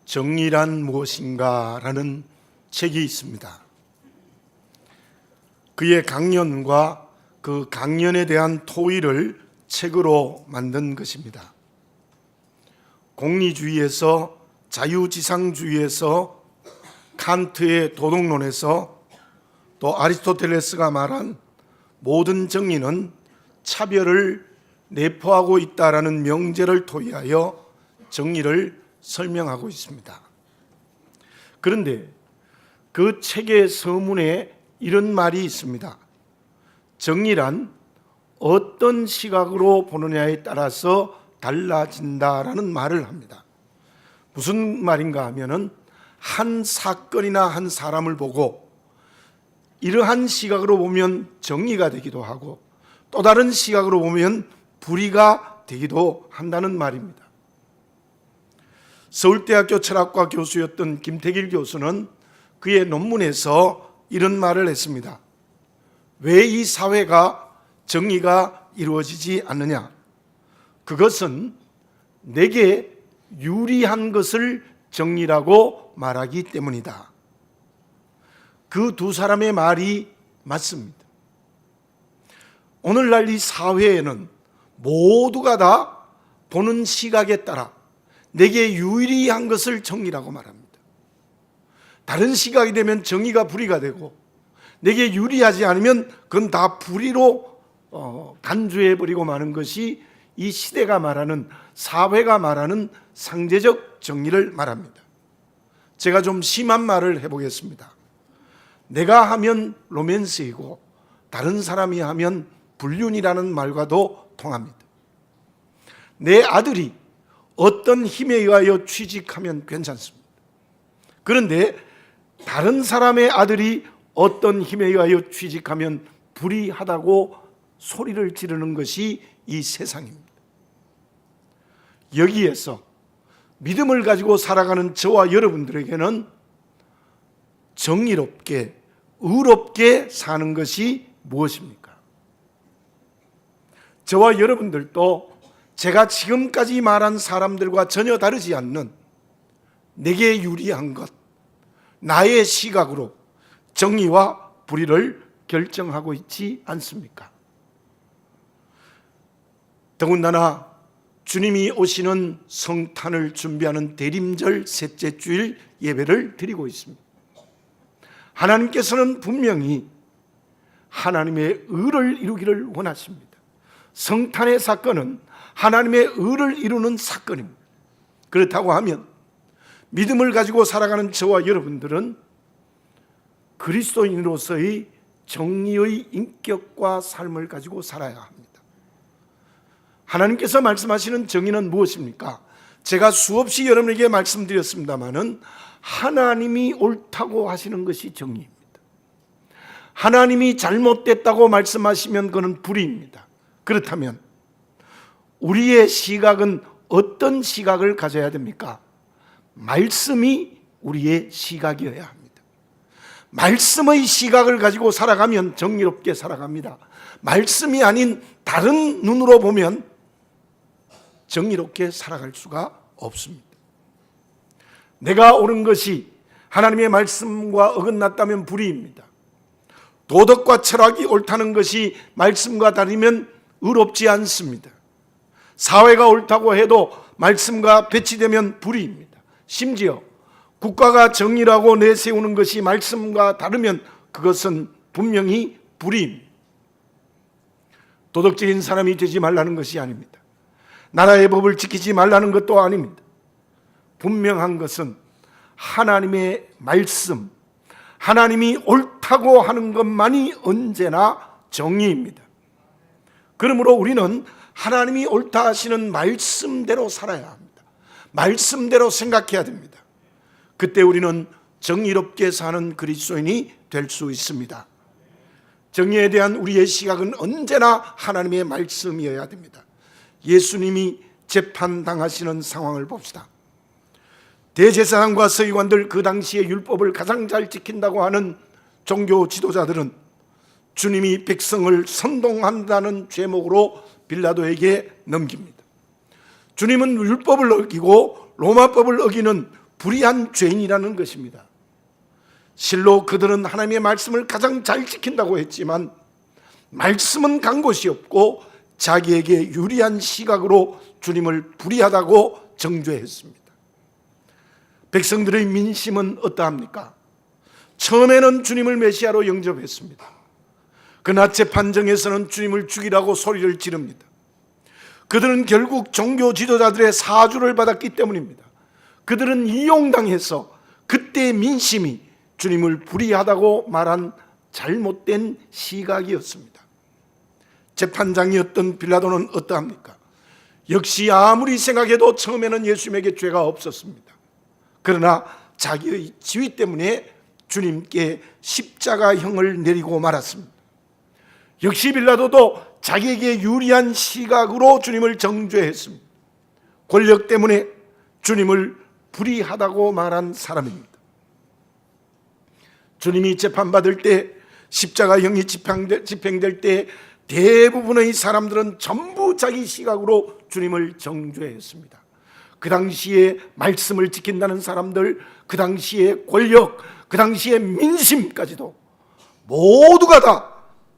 정의란 무엇인가 라는 책이 있습니다. 그의 강연과 그 강연에 대한 토의를 책으로 만든 것입니다. 공리주의에서 자유지상주의에서 칸트의 도덕론에서 또 아리스토텔레스가 말한 모든 정의는 차별을 내포하고 있다라는 명제를 토의하여 정의를 설명하고 있습니다. 그런데 그 책의 서문에 이런 말이 있습니다. 정의란 어떤 시각으로 보느냐에 따라서 달라진다라는 말을 합니다. 무슨 말인가 하면은 한 사건이나 한 사람을 보고 이러한 시각으로 보면 정의가 되기도 하고 또 다른 시각으로 보면 불의가 되기도 한다는 말입니다. 서울대학교 철학과 교수였던 김태길 교수는 그의 논문에서 이런 말을 했습니다. 왜 이 사회가 정의가 이루어지지 않느냐? 그것은 내게 유리한 것을 정의라고 말하기 때문이다. 그 두 사람의 말이 맞습니다. 오늘날 이 사회에는 모두가 다 보는 시각에 따라 내게 유리한 것을 정의라고 말합니다. 다른 시각이 되면 정의가 불의가 되고 내게 유리하지 않으면 그건 다 불의로 간주해버리고 마는 것이 이 시대가 말하는, 사회가 말하는 상대적 정의를 말합니다. 제가 좀 심한 말을 해보겠습니다. 내가 하면 로맨스이고 다른 사람이 하면 불륜이라는 말과도 통합니다. 내 아들이 어떤 힘에 의하여 취직하면 괜찮습니다. 그런데 다른 사람의 아들이 어떤 힘에 의하여 취직하면 불의하다고 소리를 지르는 것이 이 세상입니다. 여기에서 믿음을 가지고 살아가는 저와 여러분들에게는 정의롭게, 의롭게 사는 것이 무엇입니까? 저와 여러분들도 제가 지금까지 말한 사람들과 전혀 다르지 않는 내게 유리한 것, 나의 시각으로 정의와 불의를 결정하고 있지 않습니까? 더군다나 주님이 오시는 성탄을 준비하는 대림절 셋째 주일 예배를 드리고 있습니다. 하나님께서는 분명히 하나님의 의를 이루기를 원하십니다. 성탄의 사건은 하나님의 의를 이루는 사건입니다. 그렇다고 하면 믿음을 가지고 살아가는 저와 여러분들은 그리스도인으로서의 정의의 인격과 삶을 가지고 살아야 합니다. 하나님께서 말씀하시는 정의는 무엇입니까? 제가 수없이 여러분에게 말씀드렸습니다마는 하나님이 옳다고 하시는 것이 정의입니다. 하나님이 잘못됐다고 말씀하시면 그건 불의입니다. 그렇다면 우리의 시각은 어떤 시각을 가져야 됩니까? 말씀이 우리의 시각이어야 합니다. 말씀의 시각을 가지고 살아가면 정의롭게 살아갑니다. 말씀이 아닌 다른 눈으로 보면 정의롭게 살아갈 수가 없습니다. 내가 옳은 것이 하나님의 말씀과 어긋났다면 불의입니다. 도덕과 철학이 옳다는 것이 말씀과 다르면 의롭지 않습니다. 사회가 옳다고 해도 말씀과 배치되면 불의입니다. 심지어 국가가 정의라고 내세우는 것이 말씀과 다르면 그것은 분명히 불의입니다. 도덕적인 사람이 되지 말라는 것이 아닙니다. 나라의 법을 지키지 말라는 것도 아닙니다. 분명한 것은 하나님의 말씀, 하나님이 옳다고 하는 것만이 언제나 정의입니다. 그러므로 우리는 하나님이 옳다 하시는 말씀대로 살아야 합니다. 말씀대로 생각해야 됩니다. 그때 우리는 정의롭게 사는 그리스도인이 될 수 있습니다. 정의에 대한 우리의 시각은 언제나 하나님의 말씀이어야 됩니다. 예수님이 재판당하시는 상황을 봅시다. 대제사장과 서기관들, 그 당시의 율법을 가장 잘 지킨다고 하는 종교 지도자들은 주님이 백성을 선동한다는 죄목으로 빌라도에게 넘깁니다. 주님은 율법을 어기고 로마법을 어기는 불의한 죄인이라는 것입니다. 실로 그들은 하나님의 말씀을 가장 잘 지킨다고 했지만 말씀은 간 곳이 없고 자기에게 유리한 시각으로 주님을 불의하다고 정죄했습니다. 백성들의 민심은 어떠합니까? 처음에는 주님을 메시아로 영접했습니다. 그러나 재판정에서는 주님을 죽이라고 소리를 지릅니다. 그들은 결국 종교 지도자들의 사주를 받았기 때문입니다. 그들은 이용당해서 그때의 민심이 주님을 불의하다고 말한 잘못된 시각이었습니다. 재판장이었던 빌라도는 어떠합니까? 역시 아무리 생각해도 처음에는 예수님에게 죄가 없었습니다. 그러나 자기의 지위 때문에 주님께 십자가형을 내리고 말았습니다. 역시 빌라도도 자기에게 유리한 시각으로 주님을 정죄했습니다. 권력 때문에 주님을 불의하다고 말한 사람입니다. 주님이 재판받을 때, 십자가형이 집행될 때 대부분의 사람들은 전부 자기 시각으로 주님을 정죄했습니다. 그 당시에 말씀을 지킨다는 사람들, 그 당시에 권력, 그 당시에 민심까지도 모두가 다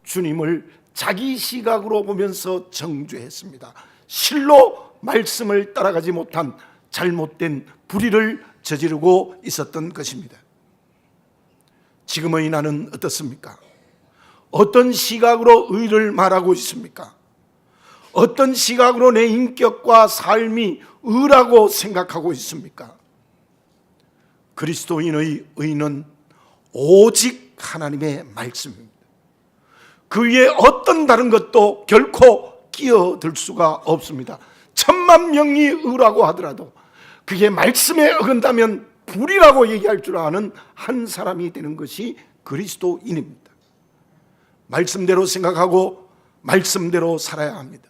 주님을 자기 시각으로 보면서 정죄했습니다. 실로 말씀을 따라가지 못한 잘못된 불의를 저지르고 있었던 것입니다. 지금의 나는 어떻습니까? 어떤 시각으로 의를 말하고 있습니까? 어떤 시각으로 내 인격과 삶이 의라고 생각하고 있습니까? 그리스도인의 의는 오직 하나님의 말씀입니다. 그 위에 어떤 다른 것도 결코 끼어들 수가 없습니다. 10,000,000명이 의라고 하더라도 그게 말씀에 어긋나면 불이라고 얘기할 줄 아는 한 사람이 되는 것이 그리스도인입니다. 말씀대로 생각하고 말씀대로 살아야 합니다.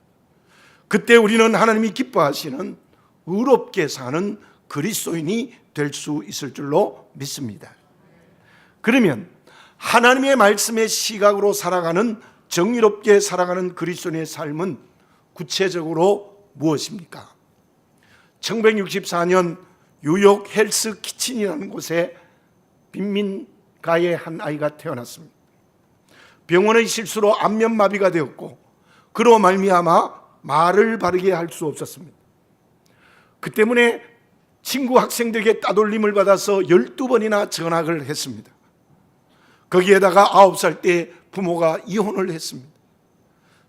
그때 우리는 하나님이 기뻐하시는 의롭게 사는 그리스도인이 될 수 있을 줄로 믿습니다. 그러면 하나님의 말씀의 시각으로 살아가는, 정의롭게 살아가는 그리스도인의 삶은 구체적으로 무엇입니까? 1964년 뉴욕 헬스 키친이라는 곳에 빈민가의 한 아이가 태어났습니다. 병원의 실수로 안면마비가 되었고 그로 말미암아 말을 바르게 할 수 없었습니다. 그 때문에 친구 학생들에게 따돌림을 받아서 12번이나 전학을 했습니다. 거기에다가 9살 때 부모가 이혼을 했습니다.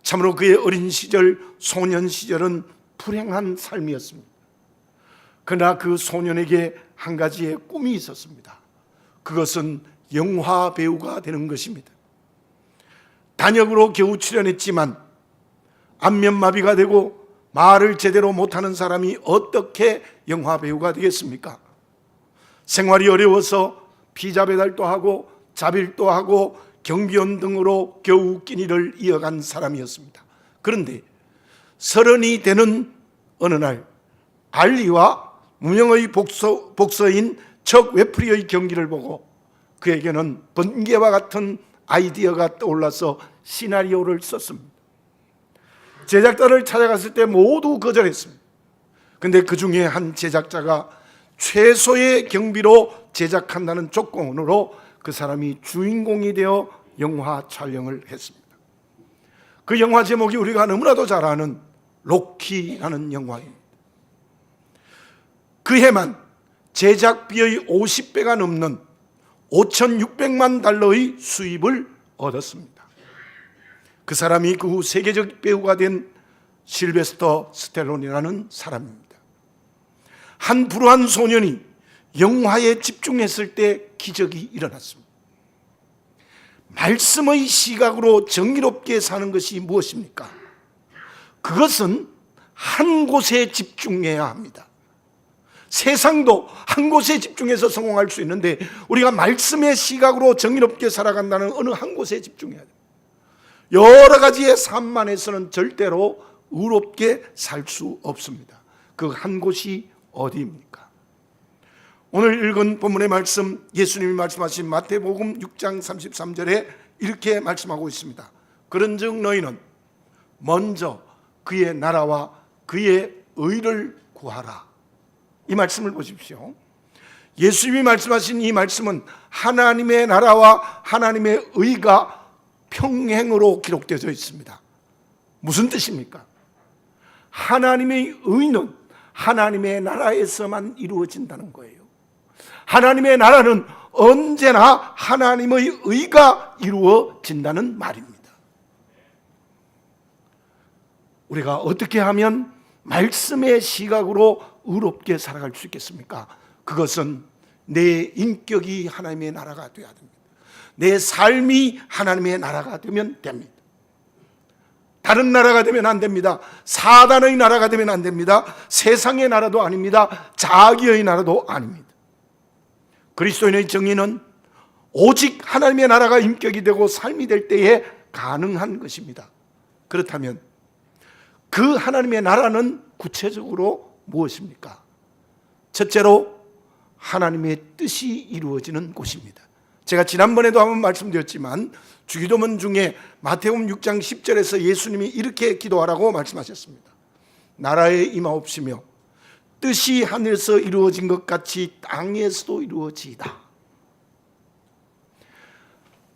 참으로 그의 어린 시절, 소년 시절은 불행한 삶이었습니다. 그러나 그 소년에게 한 가지의 꿈이 있었습니다. 그것은 영화 배우가 되는 것입니다. 단역으로 겨우 출연했지만 안면마비가 되고 말을 제대로 못하는 사람이 어떻게 영화 배우가 되겠습니까? 생활이 어려워서 피자 배달도 하고 자빌도 하고 경비원 등으로 겨우 끼니를 이어간 사람이었습니다. 그런데 30이 되는 어느 날 알리와 무명의 복서인 척 웨프리의 경기를 보고 그에게는 번개와 같은 아이디어가 떠올라서 시나리오를 썼습니다. 제작자를 찾아갔을 때 모두 거절했습니다. 그런데 그 중에 한 제작자가 최소의 경비로 제작한다는 조건으로 그 사람이 주인공이 되어 영화 촬영을 했습니다. 그 영화 제목이 우리가 너무나도 잘 아는 로키라는 영화입니다. 그 해만 제작비의 50배가 넘는 5,600만 달러의 수입을 얻었습니다. 그 사람이 그 후 세계적 배우가 된 실베스터 스텔론이라는 사람입니다. 한 불우한 소년이 영화에 집중했을 때 기적이 일어났습니다. 말씀의 시각으로 정의롭게 사는 것이 무엇입니까? 그것은 한 곳에 집중해야 합니다. 세상도 한 곳에 집중해서 성공할 수 있는데 우리가 말씀의 시각으로 정의롭게 살아간다는 어느 한 곳에 집중해야 돼요. 여러 가지의 삶만에서는 절대로 의롭게 살 수 없습니다. 그 한 곳이 어디입니까? 오늘 읽은 본문의 말씀, 예수님이 말씀하신 마태복음 6장 33절에 이렇게 말씀하고 있습니다. 그런즉 너희는 먼저 그의 나라와 그의 의를 구하라. 이 말씀을 보십시오. 예수님이 말씀하신 이 말씀은 하나님의 나라와 하나님의 의가 평행으로 기록되어 있습니다. 무슨 뜻입니까? 하나님의 의는 하나님의 나라에서만 이루어진다는 거예요. 하나님의 나라는 언제나 하나님의 의가 이루어진다는 말입니다. 우리가 어떻게 하면 말씀의 시각으로 의롭게 살아갈 수 있겠습니까? 그것은 내 인격이 하나님의 나라가 되어야 됩니다. 내 삶이 하나님의 나라가 되면 됩니다. 다른 나라가 되면 안 됩니다. 사단의 나라가 되면 안 됩니다. 세상의 나라도 아닙니다. 자기의 나라도 아닙니다. 그리스도인의 정의는 오직 하나님의 나라가 인격이 되고 삶이 될 때에 가능한 것입니다. 그렇다면 그 하나님의 나라는 구체적으로 무엇입니까? 첫째로 하나님의 뜻이 이루어지는 곳입니다. 제가 지난번에도 한번 말씀드렸지만 주기도문 중에 마태복음 6장 10절에서 예수님이 이렇게 기도하라고 말씀하셨습니다. 나라에 임하옵시며 뜻이 하늘에서 이루어진 것 같이 땅에서도 이루어지이다.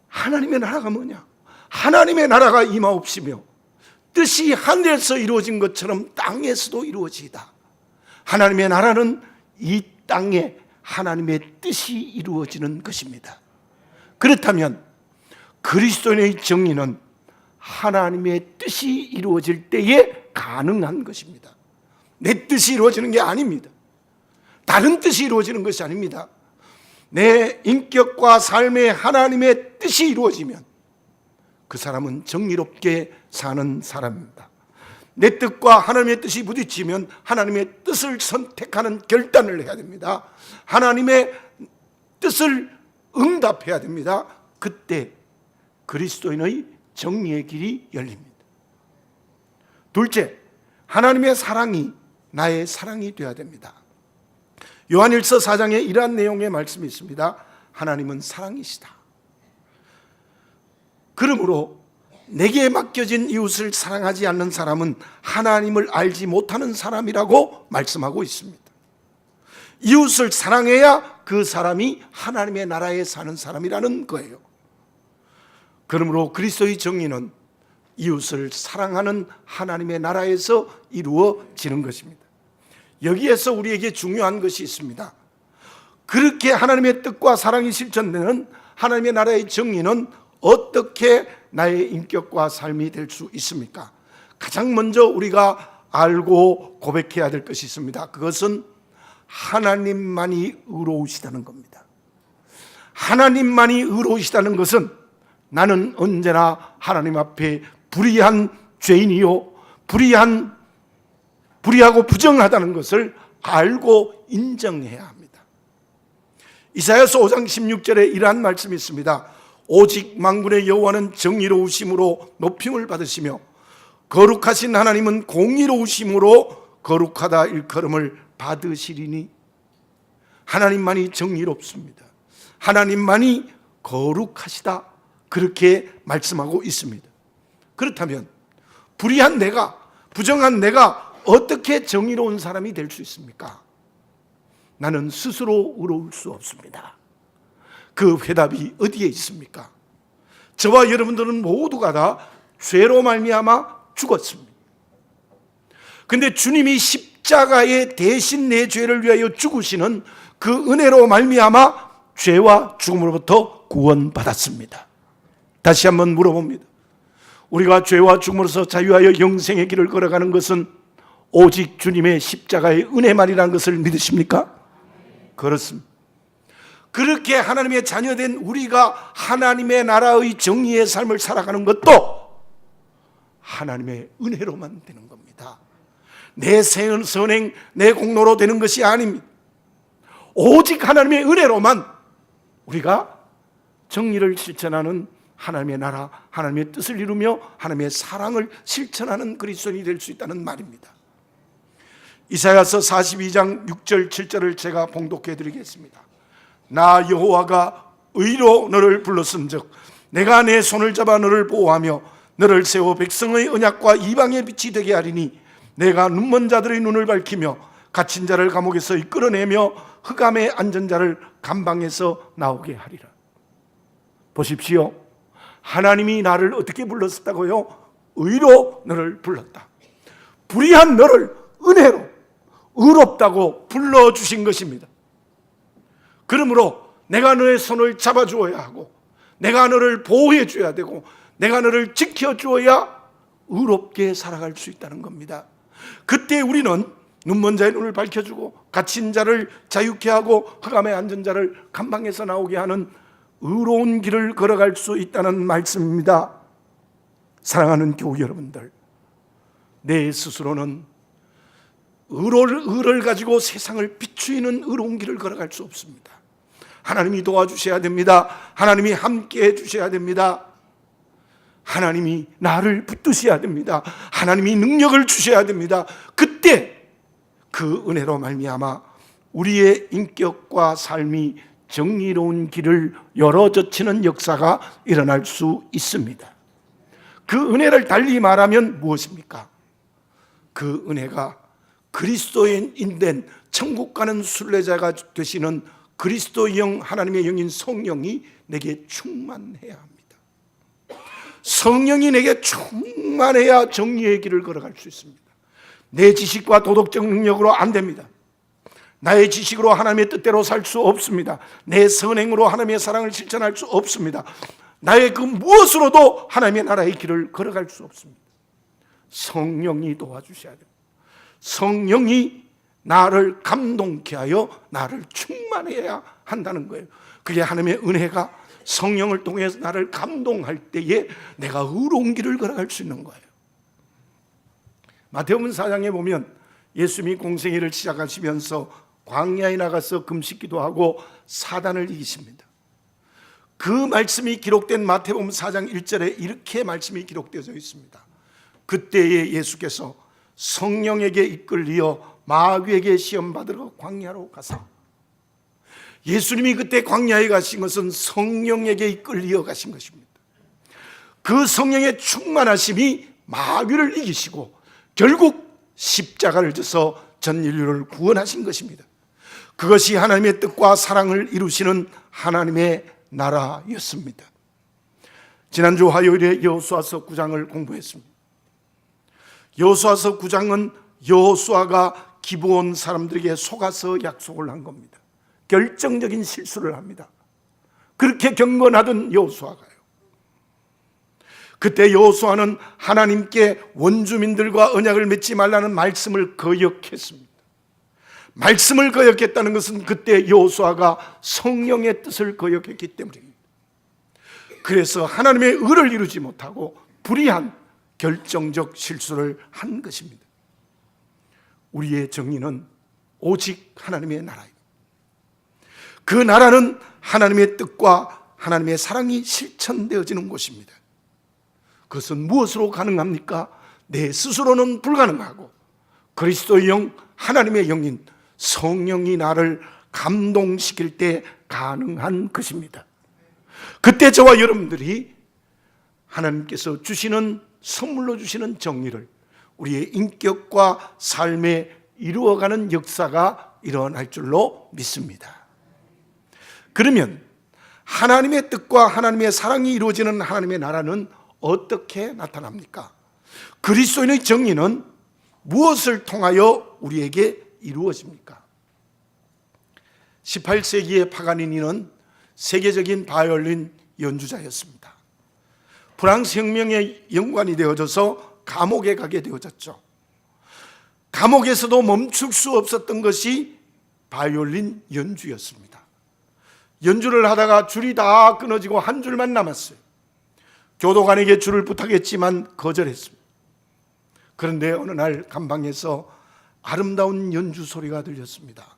하나님의 나라가 뭐냐? 하나님의 나라가 임하옵시며 뜻이 하늘에서 이루어진 것처럼 땅에서도 이루어지이다. 하나님의 나라는 이 땅에 하나님의 뜻이 이루어지는 것입니다. 그렇다면 그리스도인의 정의는 하나님의 뜻이 이루어질 때에 가능한 것입니다. 내 뜻이 이루어지는 게 아닙니다. 다른 뜻이 이루어지는 것이 아닙니다. 내 인격과 삶에 하나님의 뜻이 이루어지면 그 사람은 정의롭게 사는 사람입니다. 내 뜻과 하나님의 뜻이 부딪히면 하나님의 뜻을 선택하는 결단을 해야 됩니다. 하나님의 뜻을 응답해야 됩니다. 그때 그리스도인의 정의의 길이 열립니다. 둘째, 하나님의 사랑이 나의 사랑이 되어야 됩니다. 요한일서 4장에 이러한 내용의 말씀이 있습니다. 하나님은 사랑이시다. 그러므로 내게 맡겨진 이웃을 사랑하지 않는 사람은 하나님을 알지 못하는 사람이라고 말씀하고 있습니다. 이웃을 사랑해야 그 사람이 하나님의 나라에 사는 사람이라는 거예요. 그러므로 그리스도의 정의는 이웃을 사랑하는 하나님의 나라에서 이루어지는 것입니다. 여기에서 우리에게 중요한 것이 있습니다. 그렇게 하나님의 뜻과 사랑이 실천되는 하나님의 나라의 정의는 어떻게 나의 인격과 삶이 될 수 있습니까? 가장 먼저 우리가 알고 고백해야 될 것이 있습니다. 그것은 하나님만이 의로우시다는 겁니다. 하나님만이 의로우시다는 것은 나는 언제나 하나님 앞에 불의한 죄인이요 불의하고 부정하다는 것을 알고 인정해야 합니다. 이사야서 5장 16절에 이러한 말씀이 있습니다. 오직 만군의 여호와는 정의로우심으로 높임을 받으시며 거룩하신 하나님은 공의로우심으로 거룩하다 일컬음을 받으시리니. 하나님만이 정의롭습니다. 하나님만이 거룩하시다, 그렇게 말씀하고 있습니다. 그렇다면 불의한 내가, 부정한 내가 어떻게 정의로운 사람이 될 수 있습니까? 나는 스스로 의로울 수 없습니다. 그 회답이 어디에 있습니까? 저와 여러분들은 모두가 다 죄로 말미암아 죽었습니다. 그런데 주님이 십자가에 대신 내 죄를 위하여 죽으시는 그 은혜로 말미암아 죄와 죽음으로부터 구원받았습니다. 다시 한번 물어봅니다. 우리가 죄와 죽음으로서 자유하여 영생의 길을 걸어가는 것은 오직 주님의 십자가의 은혜만이라는 것을 믿으십니까? 그렇습니다. 그렇게 하나님의 자녀된 우리가 하나님의 나라의 정의의 삶을 살아가는 것도 하나님의 은혜로만 되는 겁니다. 내 선행, 내 공로로 되는 것이 아닙니다. 오직 하나님의 은혜로만 우리가 정의를 실천하는 하나님의 나라, 하나님의 뜻을 이루며 하나님의 사랑을 실천하는 그리스도인이 될 수 있다는 말입니다. 이사야서 42장 6절 7절을 제가 봉독해 드리겠습니다. 나 여호와가 의로 너를 불렀은즉 내가 내 손을 잡아 너를 보호하며 너를 세워 백성의 언약과 이방의 빛이 되게 하리니 내가 눈먼 자들의 눈을 밝히며 갇힌 자를 감옥에서 이끌어내며 흑암에 앉은 자를 감방에서 나오게 하리라. 보십시오. 하나님이 나를 어떻게 불렀었다고요? 의로 너를 불렀다. 불의한 너를 은혜로, 의롭다고 불러주신 것입니다. 그러므로 내가 너의 손을 잡아주어야 하고, 내가 너를 보호해 줘야 되고, 내가 너를 지켜주어야 의롭게 살아갈 수 있다는 겁니다. 그때 우리는 눈먼 자의 눈을 밝혀주고, 갇힌 자를 자유케 하고, 흑암에 앉은 자를 감방에서 나오게 하는 의로운 길을 걸어갈 수 있다는 말씀입니다. 사랑하는 교우 여러분들, 내 스스로는 의를 가지고 세상을 비추이는 의로운 길을 걸어갈 수 없습니다. 하나님이 도와주셔야 됩니다. 하나님이 함께 해주셔야 됩니다. 하나님이 나를 붙드셔야 됩니다. 하나님이 능력을 주셔야 됩니다. 그때 그 은혜로 말미암아 우리의 인격과 삶이 정의로운 길을 열어젖히는 역사가 일어날 수 있습니다. 그 은혜를 달리 말하면 무엇입니까? 그 은혜가 그리스도인 된 천국 가는 순례자가 되시는 그리스도의 영, 하나님의 영인 성령이 내게 충만해야 합니다. 성령이 내게 충만해야 정의의 길을 걸어갈 수 있습니다. 내 지식과 도덕적 능력으로 안 됩니다. 나의 지식으로 하나님의 뜻대로 살 수 없습니다. 내 선행으로 하나님의 사랑을 실천할 수 없습니다. 나의 그 무엇으로도 하나님의 나라의 길을 걸어갈 수 없습니다. 성령이 도와주셔야 됩니다. 성령이 나를 감동케 하여 나를 충만해야 한다는 거예요. 그게 하나님의 은혜가 성령을 통해서 나를 감동할 때에 내가 의로운 길을 걸어갈 수 있는 거예요. 마태복음 4장에 보면 예수님이 공생애를 시작하시면서 광야에 나가서 금식기도 하고 사단을 이기십니다. 그 말씀이 기록된 마태복음 4장 1절에 이렇게 말씀이 기록되어 있습니다. 그때에 예수께서 성령에게 이끌리어 마귀에게 시험받으러 광야로 가사. 예수님이 그때 광야에 가신 것은 성령에게 이끌리어 가신 것입니다. 그 성령의 충만하심이 마귀를 이기시고 결국 십자가를 져서 전 인류를 구원하신 것입니다. 그것이 하나님의 뜻과 사랑을 이루시는 하나님의 나라였습니다. 지난주 화요일에 여호수아서 9장을 공부했습니다. 여호수아서 9장은 여호수아가 기브온 사람들에게 속아서 약속을 한 겁니다. 결정적인 실수를 합니다. 그렇게 경건하던 여호수아가요. 그때 여호수아는 하나님께 원주민들과 언약을 맺지 말라는 말씀을 거역했습니다. 말씀을 거역했다는 것은 그때 여호수아가 성령의 뜻을 거역했기 때문입니다. 그래서 하나님의 의를 이루지 못하고 불의한 결정적 실수를 한 것입니다. 우리의 정의는 오직 하나님의 나라입니다. 그 나라는 하나님의 뜻과 하나님의 사랑이 실천되어지는 곳입니다. 그것은 무엇으로 가능합니까? 내 스스로는 불가능하고 그리스도의 영, 하나님의 영인 성령이 나를 감동시킬 때 가능한 것입니다. 그때 저와 여러분들이 하나님께서 주시는 선물로 주시는 정의를 우리의 인격과 삶에 이루어가는 역사가 일어날 줄로 믿습니다. 그러면 하나님의 뜻과 하나님의 사랑이 이루어지는 하나님의 나라는 어떻게 나타납니까? 그리스도인의 정의는 무엇을 통하여 우리에게 이루어집니까? 18세기의 파가니니는 세계적인 바이올린 연주자였습니다. 프랑스 혁명의 연관이 되어져서 감옥에 가게 되어졌죠. 감옥에서도 멈출 수 없었던 것이 바이올린 연주였습니다. 연주를 하다가 줄이 다 끊어지고 한 줄만 남았어요. 교도관에게 줄을 부탁했지만 거절했습니다. 그런데 어느 날 감방에서 아름다운 연주 소리가 들렸습니다.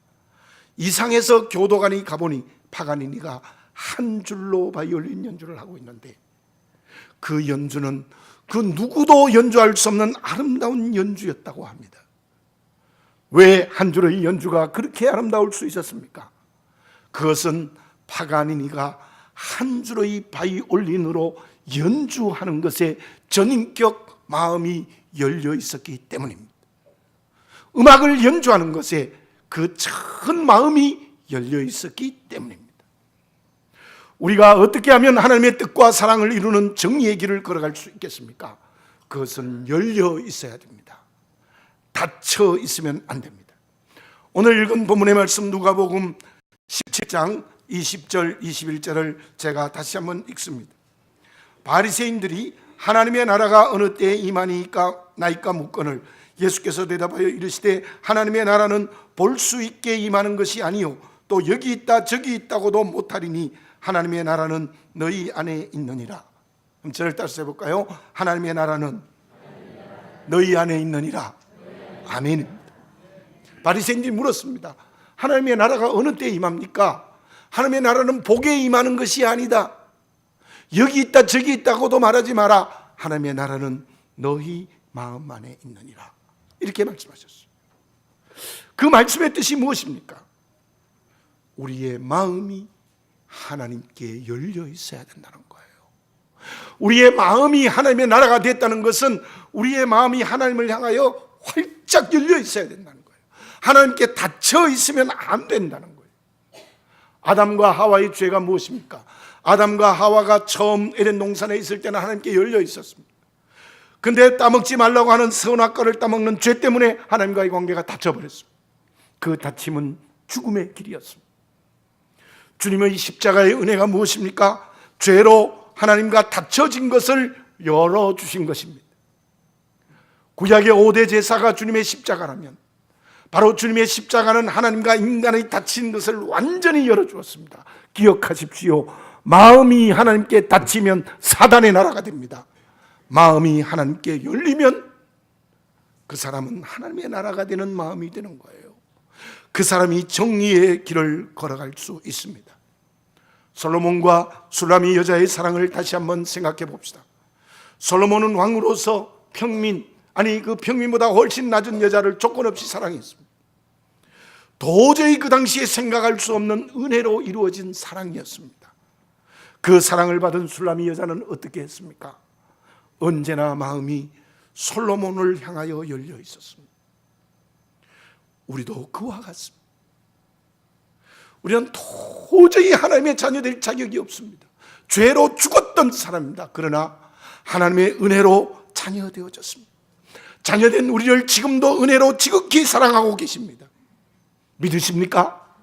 이상해서 교도관이 가보니 파가니니가 한 줄로 바이올린 연주를 하고 있는데 그 연주는 그 누구도 연주할 수 없는 아름다운 연주였다고 합니다. 왜 한 줄의 연주가 그렇게 아름다울 수 있었습니까? 그것은 파가니니가 한 줄의 바이올린으로 연주하는 것에 전인격 마음이 열려 있었기 때문입니다. 음악을 연주하는 것에 그 전 마음이 열려 있었기 때문입니다. 우리가 어떻게 하면 하나님의 뜻과 사랑을 이루는 정의의 길을 걸어갈 수 있겠습니까? 그것은 열려 있어야 됩니다. 닫혀 있으면 안 됩니다. 오늘 읽은 본문의 말씀 누가복음 17장 20절 21절을 제가 다시 한번 읽습니다. 바리새인들이 하나님의 나라가 어느 때에 임하니까 묻거늘 예수께서 대답하여 이르시되 하나님의 나라는 볼 수 있게 임하는 것이 아니요 또 여기 있다 저기 있다고도 못하리니 하나님의 나라는 너희 안에 있느니라. 그럼 저를 따라서 해볼까요? 하나님의 나라는 너희 안에 있느니라. 아멘입니다. 바리새인들이 물었습니다. 하나님의 나라가 어느 때에 임합니까? 하나님의 나라는 복에 임하는 것이 아니다. 여기 있다 저기 있다고도 말하지 마라. 하나님의 나라는 너희 마음 안에 있느니라. 이렇게 말씀하셨어요. 그 말씀의 뜻이 무엇입니까? 우리의 마음이 하나님께 열려 있어야 된다는 거예요. 우리의 마음이 하나님의 나라가 됐다는 것은 우리의 마음이 하나님을 향하여 활짝 열려 있어야 된다는 거예요. 하나님께 닫혀 있으면 안 된다는 거예요. 아담과 하와의 죄가 무엇입니까? 아담과 하와가 처음 에덴 동산에 있을 때는 하나님께 열려 있었습니다. 근데 따먹지 말라고 하는 선악과를 따먹는 죄 때문에 하나님과의 관계가 닫혀버렸습니다. 그 닫힘은 죽음의 길이었습니다. 주님의 십자가의 은혜가 무엇입니까? 죄로 하나님과 닫혀진 것을 열어주신 것입니다. 구약의 5대 제사가 주님의 십자가라면 바로 주님의 십자가는 하나님과 인간의 닫힌 것을 완전히 열어주었습니다. 기억하십시오. 마음이 하나님께 닫히면 사단의 나라가 됩니다. 마음이 하나님께 열리면 그 사람은 하나님의 나라가 되는 마음이 되는 거예요. 그 사람이 정의의 길을 걸어갈 수 있습니다. 솔로몬과 술라미 여자의 사랑을 다시 한번 생각해 봅시다. 솔로몬은 왕으로서 그 평민보다 훨씬 낮은 여자를 조건 없이 사랑했습니다. 도저히 그 당시에 생각할 수 없는 은혜로 이루어진 사랑이었습니다. 그 사랑을 받은 술라미 여자는 어떻게 했습니까? 언제나 마음이 솔로몬을 향하여 열려 있었습니다. 우리도 그와 같습니다. 우리는 도저히 하나님의 자녀 될 자격이 없습니다. 죄로 죽었던 사람입니다. 그러나 하나님의 은혜로 자녀 되어졌습니다. 자녀된 우리를 지금도 은혜로 지극히 사랑하고 계십니다. 믿으십니까?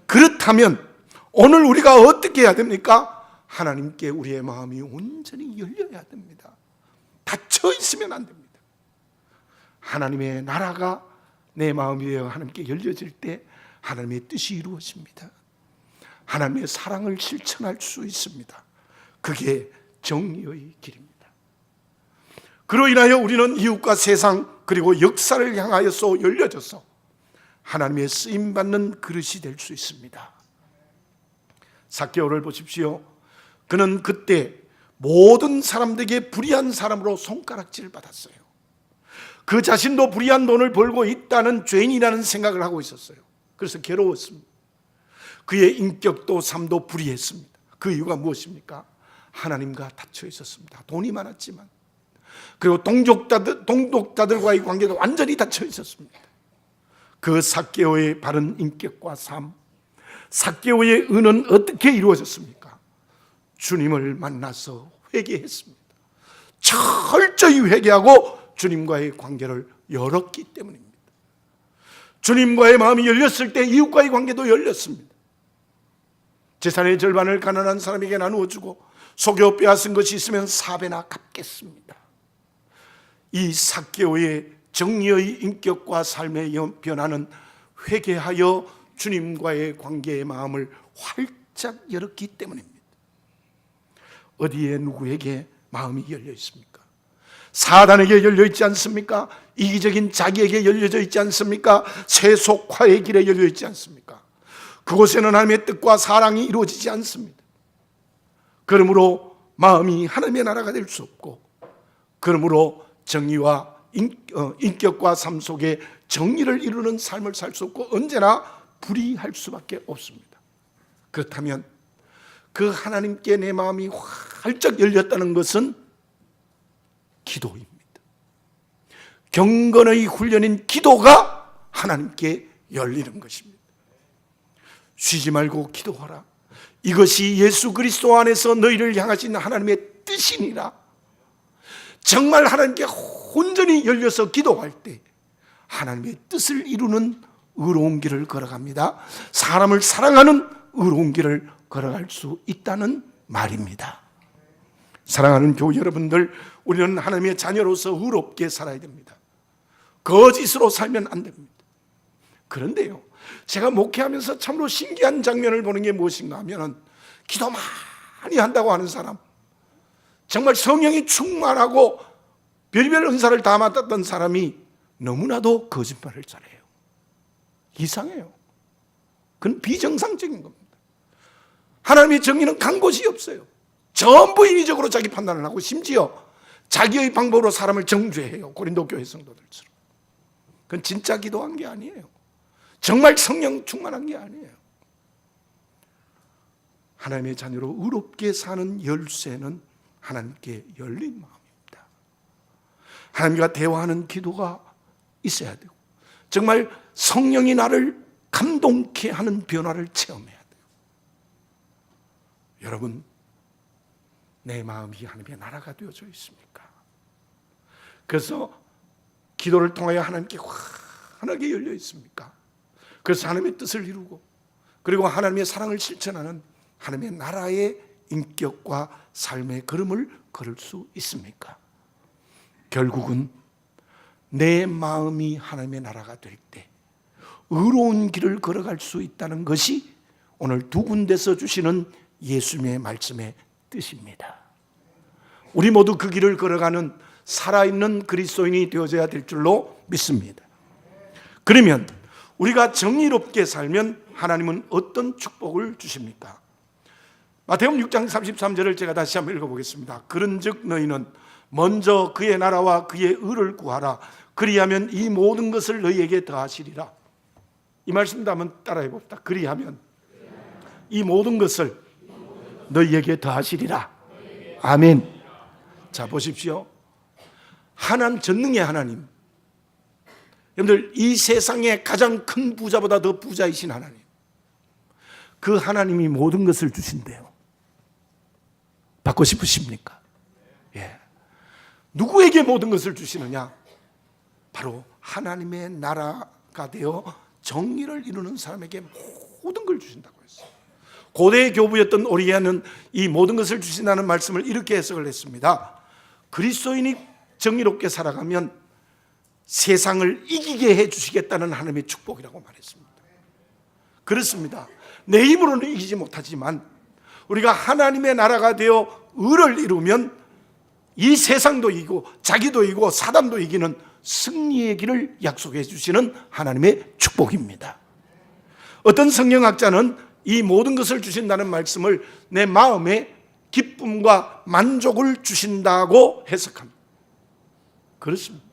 그렇다면 오늘 우리가 어떻게 해야 됩니까? 하나님께 우리의 마음이 온전히 열려야 됩니다. 닫혀 있으면 안 됩니다. 하나님의 나라가 내 마음이 하나님께 열려질 때 하나님의 뜻이 이루어집니다. 하나님의 사랑을 실천할 수 있습니다. 그게 정의의 길입니다. 그로 인하여 우리는 이웃과 세상 그리고 역사를 향하여서 열려져서 하나님의 쓰임받는 그릇이 될 수 있습니다. 삭개오를 보십시오. 그는 그때 모든 사람들에게 불의한 사람으로 손가락질을 받았어요. 그 자신도 불의한 돈을 벌고 있다는 죄인이라는 생각을 하고 있었어요. 그래서 괴로웠습니다. 그의 인격도 삶도 불의했습니다. 그 이유가 무엇입니까? 하나님과 닫혀 있었습니다. 돈이 많았지만, 그리고 동독자들과의 관계도 완전히 닫혀 있었습니다. 그 삭개오의 바른 인격과 삶, 삭개오의 은은 어떻게 이루어졌습니까? 주님을 만나서 회개했습니다. 철저히 회개하고 주님과의 관계를 열었기 때문입니다. 주님과의 마음이 열렸을 때 이웃과의 관계도 열렸습니다. 재산의 절반을 가난한 사람에게 나누어 주고 속여 빼앗은 것이 있으면 4배나 갚겠습니다. 이 삭개오의 정의의 인격과 삶의 변화는 회개하여 주님과의 관계의 마음을 활짝 열었기 때문입니다. 어디에 누구에게 마음이 열려 있습니까? 사단에게 열려 있지 않습니까? 이기적인 자기에게 열려져 있지 않습니까? 세속화의 길에 열려 있지 않습니까? 그곳에는 하나님의 뜻과 사랑이 이루어지지 않습니다. 그러므로 마음이 하나님의 나라가 될 수 없고, 그러므로 정의와 인격과 삶 속에 정의를 이루는 삶을 살 수 없고 언제나 불의할 수밖에 없습니다. 그렇다면 그 하나님께 내 마음이 활짝 열렸다는 것은 기도입니다. 경건의 훈련인 기도가 하나님께 열리는 것입니다. 쉬지 말고 기도하라. 이것이 예수 그리스도 안에서 너희를 향하신 하나님의 뜻이니라. 정말 하나님께 온전히 열려서 기도할 때 하나님의 뜻을 이루는 의로운 길을 걸어갑니다. 사람을 사랑하는 의로운 길을 걸어갈 수 있다는 말입니다. 사랑하는 교회 여러분들, 우리는 하나님의 자녀로서 의롭게 살아야 됩니다. 거짓으로 살면 안 됩니다. 그런데요, 제가 목회하면서 참으로 신기한 장면을 보는 게 무엇인가 하면, 기도 많이 한다고 하는 사람, 정말 성령이 충만하고 별별 은사를 다 맡았던 사람이 너무나도 거짓말을 잘해요. 이상해요. 그건 비정상적인 겁니다. 하나님의 정의는 간 곳이 없어요. 전부 인위적으로 자기 판단을 하고 심지어 자기의 방법으로 사람을 정죄해요. 고린도 교회 성도들처럼. 그건 진짜 기도한 게 아니에요. 정말 성령 충만한 게 아니에요. 하나님의 자녀로 의롭게 사는 열쇠는 하나님께 열린 마음입니다. 하나님과 대화하는 기도가 있어야 되고, 정말 성령이 나를 감동케 하는 변화를 체험해야 돼요. 여러분, 내 마음이 하나님의 나라가 되어져 있습니까? 그래서 기도를 통하여 하나님께 환하게 열려 있습니까? 그래서 하나님의 뜻을 이루고, 그리고 하나님의 사랑을 실천하는 하나님의 나라의 인격과 삶의 걸음을 걸을 수 있습니까? 결국은 내 마음이 하나님의 나라가 될 때 의로운 길을 걸어갈 수 있다는 것이 오늘 두 군데서 주시는 예수님의 말씀의 뜻입니다. 우리 모두 그 길을 걸어가는 살아있는 그리스도인이 되어져야 될 줄로 믿습니다. 그러면 우리가 정의롭게 살면 하나님은 어떤 축복을 주십니까? 마태복음 6장 33절을 제가 다시 한번 읽어보겠습니다. 그런즉 너희는 먼저 그의 나라와 그의 의를 구하라. 그리하면 이 모든 것을 너희에게 더하시리라. 이 말씀도 한번 따라해 봅시다. 그리하면 이 모든 것을 너희에게 더하시리라. 아멘. 자, 보십시오. 하나님, 전능의 하나님, 여러분들, 이 세상의 가장 큰 부자보다 더 부자이신 하나님, 그 하나님이 모든 것을 주신대요. 받고 싶으십니까? 예. 누구에게 모든 것을 주시느냐? 바로 하나님의 나라가 되어 정의를 이루는 사람에게 모든 걸 주신다고 했어요. 고대 교부였던 오리게는 이 모든 것을 주신다는 말씀을 이렇게 해석을 했습니다. 그리스도인이 정의롭게 살아가면 세상을 이기게 해주시겠다는 하나님의 축복이라고 말했습니다. 그렇습니다. 내 힘으로는 이기지 못하지만 우리가 하나님의 나라가 되어 의를 이루면 이 세상도 이기고 자기도 이기고 사단도 이기는 승리의 길을 약속해 주시는 하나님의 축복입니다. 어떤 성경학자는 이 모든 것을 주신다는 말씀을 내 마음에 기쁨과 만족을 주신다고 해석합니다. 그렇습니다.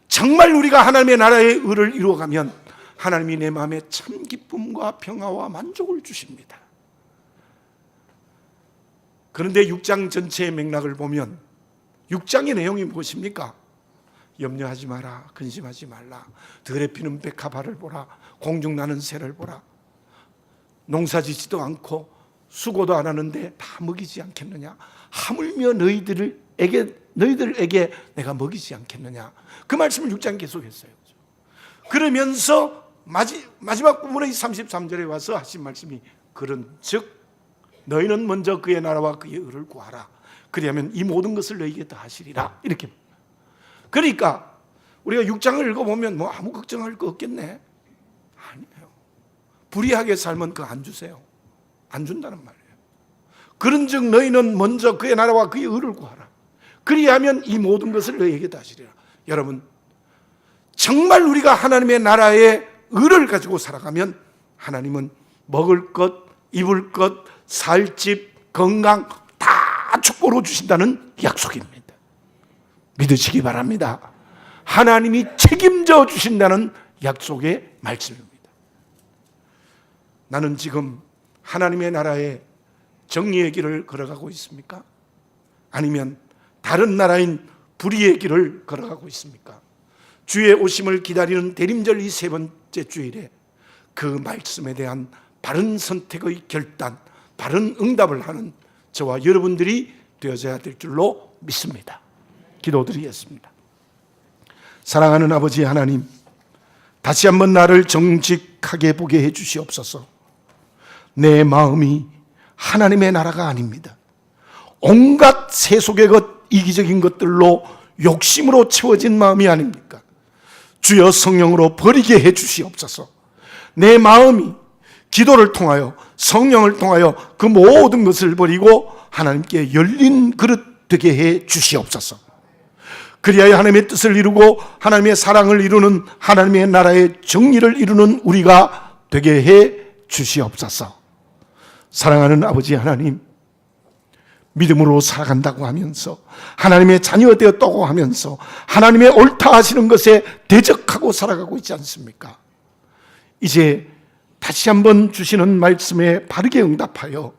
정말 우리가 하나님의 나라의 의를 이루어가면 하나님이 내 마음에 참 기쁨과 평화와 만족을 주십니다. 그런데 6장 전체의 맥락을 보면 6장의 내용이 무엇입니까? 염려하지 마라, 근심하지 말라, 들에 피는 백합화를 보라, 공중 나는 새를 보라, 농사짓지도 않고 수고도 안 하는데 다 먹이지 않겠느냐? 하물며 너희들에게 내가 먹이지 않겠느냐? 그 말씀을 6장 계속했어요. 그러면서 마지막 부분의 33절에 와서 하신 말씀이 그런즉 너희는 먼저 그의 나라와 그의 의를 구하라. 그리하면 이 모든 것을 너희에게 다 하시리라. 이렇게. 그러니까 우리가 6장을 읽어보면 뭐 아무 걱정할 거 없겠네. 아니에요. 불의하게 살면 그거 안 주세요. 안 준다는 말이에요. 그런즉 너희는 먼저 그의 나라와 그의 의를 구하라. 그리하면 이 모든 것을 너희에게 다 하시리라. 여러분, 정말 우리가 하나님의 나라의 의를 가지고 살아가면 하나님은 먹을 것, 입을 것, 살 집, 건강 다 축복으로 주신다는 약속입니다. 믿으시기 바랍니다. 하나님이 책임져 주신다는 약속의 말씀입니다. 나는 지금 하나님의 나라의 정의의 길을 걸어가고 있습니까? 아니면 다른 나라인 불의의 길을 걸어가고 있습니까? 주의 오심을 기다리는 대림절 이 세 번째 주일에 그 말씀에 대한 바른 선택의 결단, 바른 응답을 하는 저와 여러분들이 되어져야 될 줄로 믿습니다. 기도드리겠습니다. 사랑하는 아버지 하나님, 다시 한번 나를 정직하게 보게 해 주시옵소서. 내 마음이 하나님의 나라가 아닙니다. 온갖 세속의 것, 이기적인 것들로 욕심으로 채워진 마음이 아닙니까? 주여 성령으로 버리게 해 주시옵소서. 내 마음이 기도를 통하여, 성령을 통하여 그 모든 것을 버리고 하나님께 열린 그릇 되게 해 주시옵소서. 그리하여 하나님의 뜻을 이루고 하나님의 사랑을 이루는, 하나님의 나라의 정의를 이루는 우리가 되게 해 주시옵소서. 사랑하는 아버지 하나님, 믿음으로 살아간다고 하면서, 하나님의 자녀 되었다고 하면서 하나님의 옳다 하시는 것에 대적하고 살아가고 있지 않습니까? 이제 다시 한번 주시는 말씀에 바르게 응답하여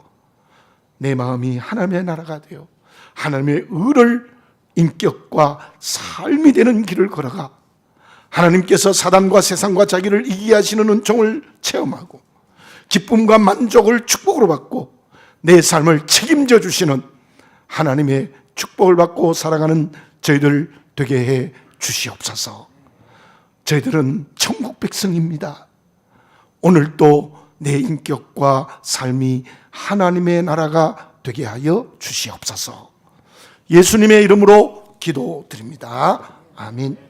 내 마음이 하나님의 나라가 되어 하나님의 의를, 인격과 삶이 되는 길을 걸어가 하나님께서 사단과 세상과 자기를 이기게 하시는 은총을 체험하고 기쁨과 만족을 축복으로 받고 내 삶을 책임져 주시는 하나님의 축복을 받고 살아가는 저희들 되게 해 주시옵소서. 저희들은 천국 백성입니다. 오늘도 내 인격과 삶이 하나님의 나라가 되게 하여 주시옵소서. 예수님의 이름으로 기도드립니다. 아멘.